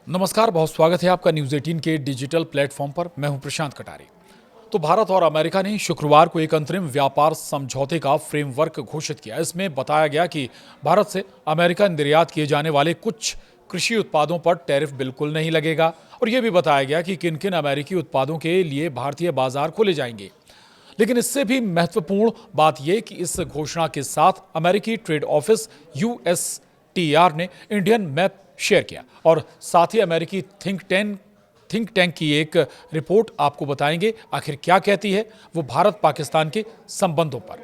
नमस्कार, बहुत स्वागत है आपका न्यूज़ 18 के डिजिटल प्लेटफॉर्म पर। मैं हूं प्रशांत कटारे। तो भारत और अमेरिका ने शुक्रवार को एक अंतरिम व्यापार समझौते का फ्रेमवर्क घोषित किया। इसमें बताया गया कि भारत से अमेरिका निर्यात किए जाने वाले कुछ कृषि उत्पादों पर टैरिफ बिल्कुल नहीं लगेगा और यह भी बताया गया कि किन किन अमेरिकी उत्पादों के लिए भारतीय बाजार खोले जाएंगे। लेकिन इससे भी महत्वपूर्ण बात यह कि इस घोषणा के साथ अमेरिकी ट्रेड ऑफिस USTR ने इंडियन मैप शेयर किया और साथ ही अमेरिकी थिंक टैंक की एक रिपोर्ट आपको बताएंगे आखिर क्या कहती है वो भारत पाकिस्तान के संबंधों पर।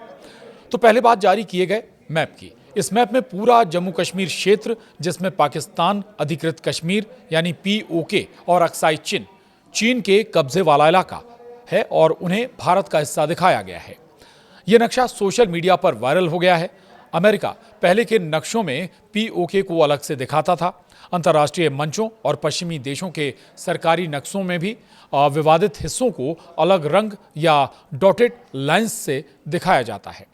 तो पहले बात जारी किए गए मैप की। इस मैप में पूरा जम्मू कश्मीर क्षेत्र, जिसमें पाकिस्तान अधिकृत कश्मीर यानी POK और अक्साई चीन के कब्जे वाला इलाका है और उन्हें भारत का हिस्सा दिखाया गया है। यह नक्शा सोशल मीडिया पर वायरल हो गया है। अमेरिका पहले के नक्शों में POK को अलग से दिखाता था। अंतर्राष्ट्रीय मंचों और पश्चिमी देशों के सरकारी नक्शों में भी विवादित हिस्सों को अलग रंग या डॉटेड लाइंस से दिखाया जाता है।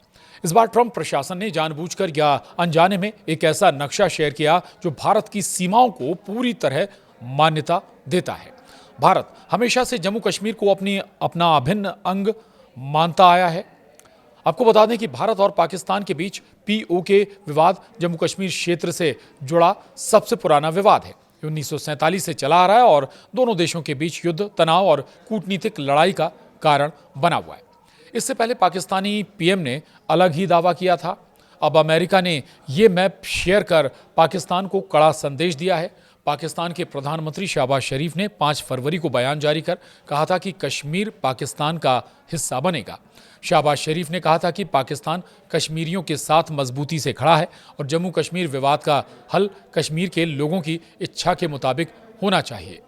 इस बार ट्रंप प्रशासन ने जानबूझकर या अनजाने में एक ऐसा नक्शा शेयर किया जो भारत की सीमाओं को पूरी तरह मान्यता देता है। भारत हमेशा से जम्मू कश्मीर को अपना अभिन्न अंग मानता आया है। आपको बता दें कि भारत और पाकिस्तान के बीच POK विवाद जम्मू कश्मीर क्षेत्र से जुड़ा सबसे पुराना विवाद है। 1947 से चला आ रहा है और दोनों देशों के बीच युद्ध, तनाव और कूटनीतिक लड़ाई का कारण बना हुआ है। इससे पहले पाकिस्तानी PM ने अलग ही दावा किया था। अब अमेरिका ने ये मैप शेयर कर पाकिस्तान को कड़ा संदेश दिया है। पाकिस्तान के प्रधानमंत्री शहबाज शरीफ ने 5 फरवरी को बयान जारी कर कहा था कि कश्मीर पाकिस्तान का हिस्सा बनेगा। शहबाज शरीफ ने कहा था कि पाकिस्तान कश्मीरियों के साथ मजबूती से खड़ा है और जम्मू कश्मीर विवाद का हल कश्मीर के लोगों की इच्छा के मुताबिक होना चाहिए।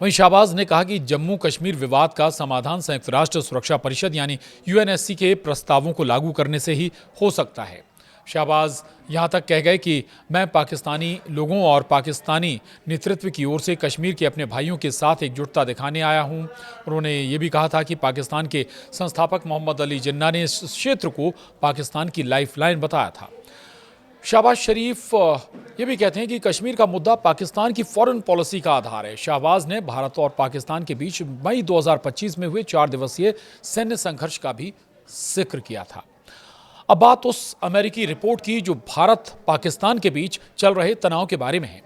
वहीं शहबाज ने कहा कि जम्मू कश्मीर विवाद का समाधान संयुक्त राष्ट्र सुरक्षा परिषद यानी UNSC के प्रस्तावों को लागू करने से ही हो सकता है। शहबाज यहां तक कह गए कि मैं पाकिस्तानी लोगों और पाकिस्तानी नेतृत्व की ओर से कश्मीर के अपने भाइयों के साथ एकजुटता दिखाने आया हूं। उन्होंने ये भी कहा था कि पाकिस्तान के संस्थापक मोहम्मद अली जिन्ना ने इस क्षेत्र को पाकिस्तान की लाइफलाइन बताया था। शहबाज शरीफ ये भी कहते हैं कि कश्मीर का मुद्दा पाकिस्तान की फॉरेन पॉलिसी का आधार है। शहबाज ने भारत और पाकिस्तान के बीच मई 2025 में हुए 4 दिवसीय सैन्य संघर्ष का भी जिक्र किया था। अब बात उस अमेरिकी रिपोर्ट की जो भारत पाकिस्तान के बीच चल रहे तनाव के बारे में है।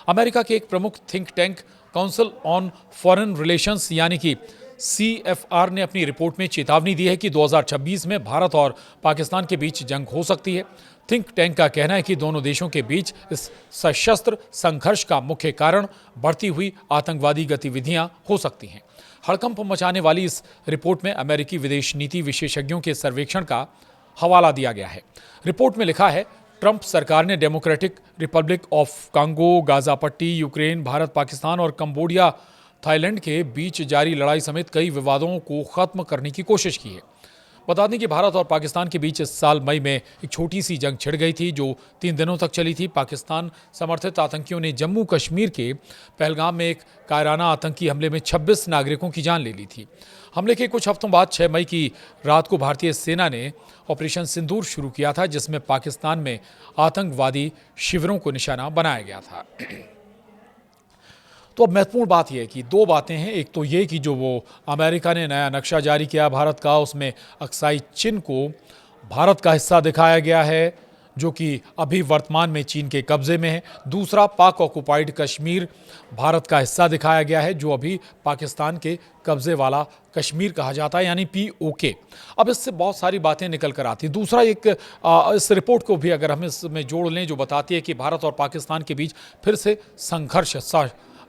अमेरिका के एक प्रमुख think tank council on foreign relations यानी कि CFR ने अपनी रिपोर्ट में चेतावनी दी है कि 2026 में भारत और पाकिस्तान के बीच जंग हो सकती है। थिंक टैंक का कहना है कि दोनों देशों के बीच इस सशस्त्र संघर्ष का मुख्य कारण बढ़ती हुई आतंकवादी गतिविधियां हो सकती हैं। हड़कंप मचाने वाली इस रिपोर्ट में अमेरिकी विदेश नीति विशेषज्ञों के सर्वेक्षण का हवाला दिया गया है। रिपोर्ट में लिखा है, ट्रंप सरकार ने democratic Republic of Congo, Gaza पट्टी, यूक्रेन, भारत, पाकिस्तान और कंबोडिया, थाईलैंड के बीच जारी लड़ाई समेत कई विवादों को खत्म करने की कोशिश की है। बता दें कि भारत और पाकिस्तान के बीच इस साल मई में एक छोटी सी जंग छिड़ गई थी जो 3 दिनों तक चली थी। पाकिस्तान समर्थित आतंकियों ने जम्मू कश्मीर के पहलगाम में एक कायराना आतंकी हमले में 26 नागरिकों की जान ले ली थी। हमले के कुछ हफ्तों बाद 6 मई की रात को भारतीय सेना ने ऑपरेशन सिंदूर शुरू किया था, जिसमें पाकिस्तान में आतंकवादी शिविरों को निशाना बनाया गया था। तो अब महत्वपूर्ण बात यह है कि 2 बातें हैं। एक तो ये कि जो वो अमेरिका ने नया नक्शा जारी किया भारत का, उसमें अक्साई चीन को भारत का हिस्सा दिखाया गया है जो कि अभी वर्तमान में चीन के कब्जे में है। दूसरा, पाक ऑक्युपाइड कश्मीर भारत का हिस्सा दिखाया गया है जो अभी पाकिस्तान के कब्जे वाला कश्मीर कहा जाता है यानी POK। अब इससे बहुत सारी बातें निकल कर आती हैं। दूसरा, इस रिपोर्ट को भी अगर हम इसमें जोड़ लें जो बताती है कि भारत और पाकिस्तान के बीच फिर से संघर्ष,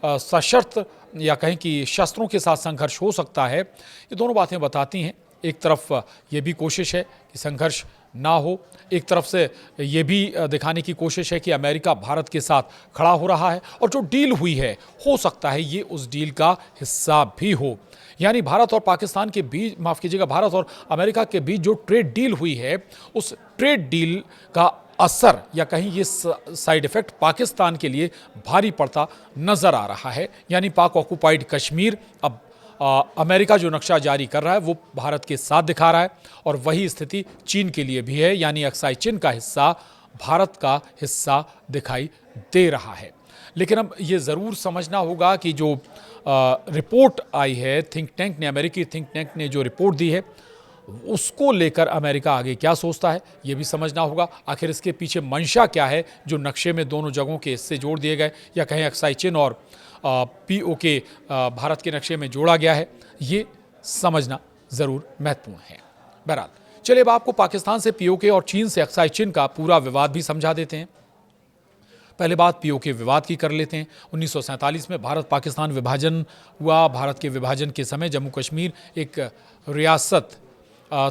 सशस्त्र या कहें कि शस्त्रों के साथ संघर्ष हो सकता है। ये दोनों बातें बताती हैं। एक तरफ ये भी कोशिश है कि संघर्ष ना हो, एक तरफ से ये भी दिखाने की कोशिश है कि अमेरिका भारत के साथ खड़ा हो रहा है और जो डील हुई है हो सकता है ये उस डील का हिस्सा भी हो। यानी भारत और पाकिस्तान के बीच, माफ़ कीजिएगा, भारत और अमेरिका के बीच जो ट्रेड डील हुई है उस ट्रेड डील का असर या कहीं ये साइड इफेक्ट पाकिस्तान के लिए भारी पड़ता नजर आ रहा है। यानी पाक ऑक्युपाइड कश्मीर अब अमेरिका जो नक्शा जारी कर रहा है वो भारत के साथ दिखा रहा है और वही स्थिति चीन के लिए भी है। यानी अक्साई चीन का हिस्सा भारत का हिस्सा दिखाई दे रहा है। लेकिन अब ये ज़रूर समझना होगा कि जो रिपोर्ट आई है थिंक टैंक ने, अमेरिकी थिंक टैंक ने जो रिपोर्ट दी है, उसको लेकर अमेरिका आगे क्या सोचता है ये भी समझना होगा। आखिर इसके पीछे मंशा क्या है जो नक्शे में दोनों जगहों के हिस्से जोड़ दिए गए, या कहें अक्साई चिन और पीओके भारत के नक्शे में जोड़ा गया है, ये समझना ज़रूर महत्वपूर्ण है। बहरहाल चलिए अब आपको पाकिस्तान से पीओके और चीन से अक्साई चिन का पूरा विवाद भी समझा देते हैं। पहले बात पीओके विवाद की कर लेते हैं। 1947 में भारत पाकिस्तान विभाजन हुआ। भारत के विभाजन के समय जम्मू कश्मीर एक रियासत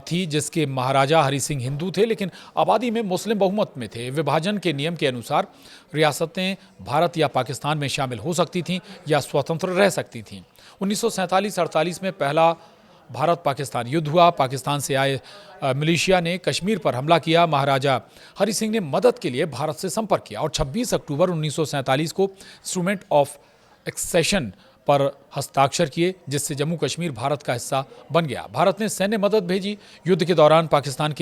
थी जिसके महाराजा हरि सिंह हिंदू थे, लेकिन आबादी में मुस्लिम बहुमत में थे। विभाजन के नियम के अनुसार रियासतें भारत या पाकिस्तान में शामिल हो सकती थीं या स्वतंत्र रह सकती थीं। 1947-48 में पहला भारत पाकिस्तान युद्ध हुआ। पाकिस्तान से आए मिलिशिया ने कश्मीर पर हमला किया। महाराजा हरि सिंह ने मदद के लिए भारत से संपर्क किया और 26 अक्टूबर 1947 को इंस्ट्रूमेंट ऑफ एक्सेशन पर हस्ताक्षर किए, जिससे जम्मू कश्मीर भारत का हिस्सा बन गया। भारत ने सैन्य मदद भेजी। युद्ध के दौरान पाकिस्तान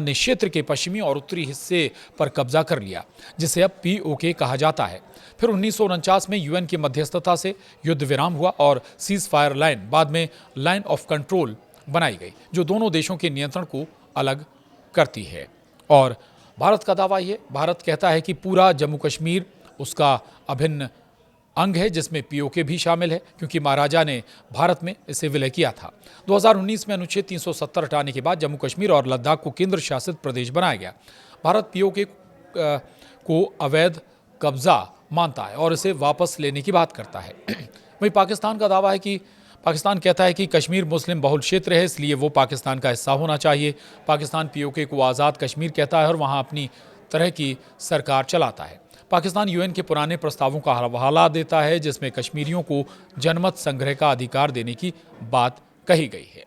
ने क्षेत्र के पश्चिमी और उत्तरी हिस्से पर कब्जा कर लिया, जिसे अब पीओके कहा जाता है। फिर 1949 में यूएन की मध्यस्थता से युद्ध विराम हुआ और सीज फायर लाइन, बाद में लाइन ऑफ कंट्रोल बनाई गई, जो दोनों देशों के नियंत्रण को अलग करती है। और भारत का दावा ये, भारत कहता है कि पूरा जम्मू कश्मीर उसका अभिन्न अंग है, जिसमें पीओके भी शामिल है, क्योंकि महाराजा ने भारत में इसे विलय किया था। 2019 में अनुच्छेद 370 हटाने के बाद जम्मू कश्मीर और लद्दाख को केंद्र शासित प्रदेश बनाया गया। भारत पीओके को अवैध कब्जा मानता है और इसे वापस लेने की बात करता है। वहीं पाकिस्तान का दावा है कि पाकिस्तान कहता है कि कश्मीर मुस्लिम बहुल क्षेत्र है, इसलिए वो पाकिस्तान का हिस्सा होना चाहिए। पाकिस्तान पीओके को आज़ाद कश्मीर कहता है और वहाँ अपनी तरह की सरकार चलाता है। पाकिस्तान यूएन के पुराने प्रस्तावों का हवाला देता है, जिसमें कश्मीरियों को जनमत संग्रह का अधिकार देने की बात कही गई है।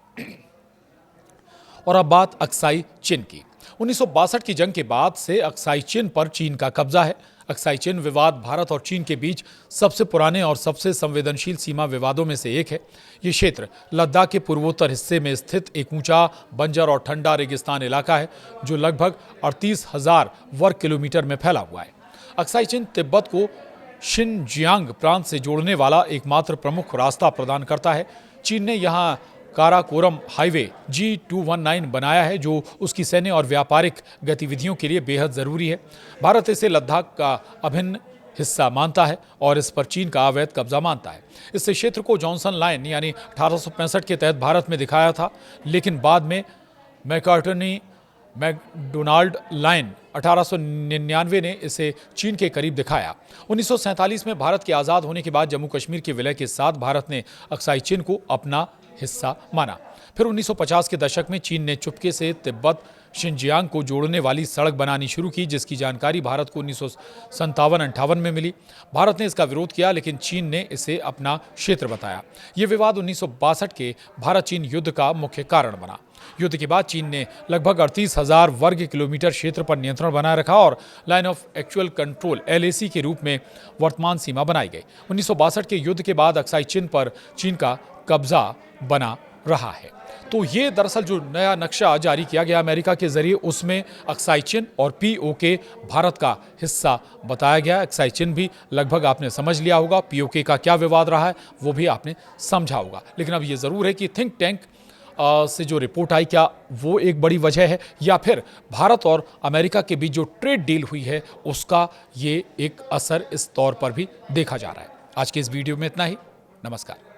और अब बात अक्साई चिन की। 1962 की जंग के बाद से अक्साई चिन पर चीन का कब्जा है। अक्साई चिन विवाद भारत और चीन के बीच सबसे पुराने और सबसे संवेदनशील सीमा विवादों में से एक है। ये क्षेत्र लद्दाख के पूर्वोत्तर हिस्से में स्थित एक ऊंचा, बंजर और ठंडा रेगिस्तान इलाका है, जो लगभग 38,000 वर्ग किलोमीटर में फैला हुआ है। अक्साई चिन तिब्बत को शिनजियांग प्रांत से जोड़ने वाला एकमात्र प्रमुख रास्ता प्रदान करता है। चीन ने यहाँ काराकोरम हाईवे G219 बनाया है, जो उसकी सैन्य और व्यापारिक गतिविधियों के लिए बेहद ज़रूरी है। भारत इसे लद्दाख का अभिन्न हिस्सा मानता है और इस पर चीन का अवैध कब्जा मानता है। इस क्षेत्र को जॉनसन लाइन यानी 1865 के तहत भारत में दिखाया था, लेकिन बाद में मैकडोनाल्ड लाइन 1899 ने इसे चीन के करीब दिखाया। 1947 में भारत के आज़ाद होने के बाद जम्मू कश्मीर के विलय के साथ भारत ने अक्साई चिन को अपना हिस्सा माना। फिर 1950 के दशक में चीन ने चुपके से तिब्बत शिनजियांग को जोड़ने वाली सड़क बनानी शुरू की, जिसकी जानकारी भारत को 1957-58 में मिली। भारत ने इसका विरोध किया, लेकिन चीन ने इसे अपना क्षेत्र बताया। ये विवाद 1962 के भारत चीन युद्ध का मुख्य कारण बना। युद्ध के बाद चीन ने लगभग 38,000 वर्ग किलोमीटर क्षेत्र पर नियंत्रण बनाए रखा और line of actual control LAC के रूप में वर्तमान सीमा बनाई गई। 1962 के युद्ध के बाद अक्साई चिन पर चीन का कब्जा बना रहा है। तो ये दरअसल जो नया नक्शा जारी किया गया अमेरिका के जरिए, उसमें अक्साई चिन और पीओके भारत का हिस्सा बताया गया। अक्साई चिन भी लगभग आपने समझ लिया होगा, पीओके का क्या विवाद रहा है वो भी आपने समझा होगा। लेकिन अब ये ज़रूर है कि थिंक टैंक से जो रिपोर्ट आई, क्या वो एक बड़ी वजह है, या फिर भारत और अमेरिका के बीच जो ट्रेड डील हुई है उसका ये एक असर इस तौर पर भी देखा जा रहा है। आज के इस वीडियो में इतना ही। नमस्कार।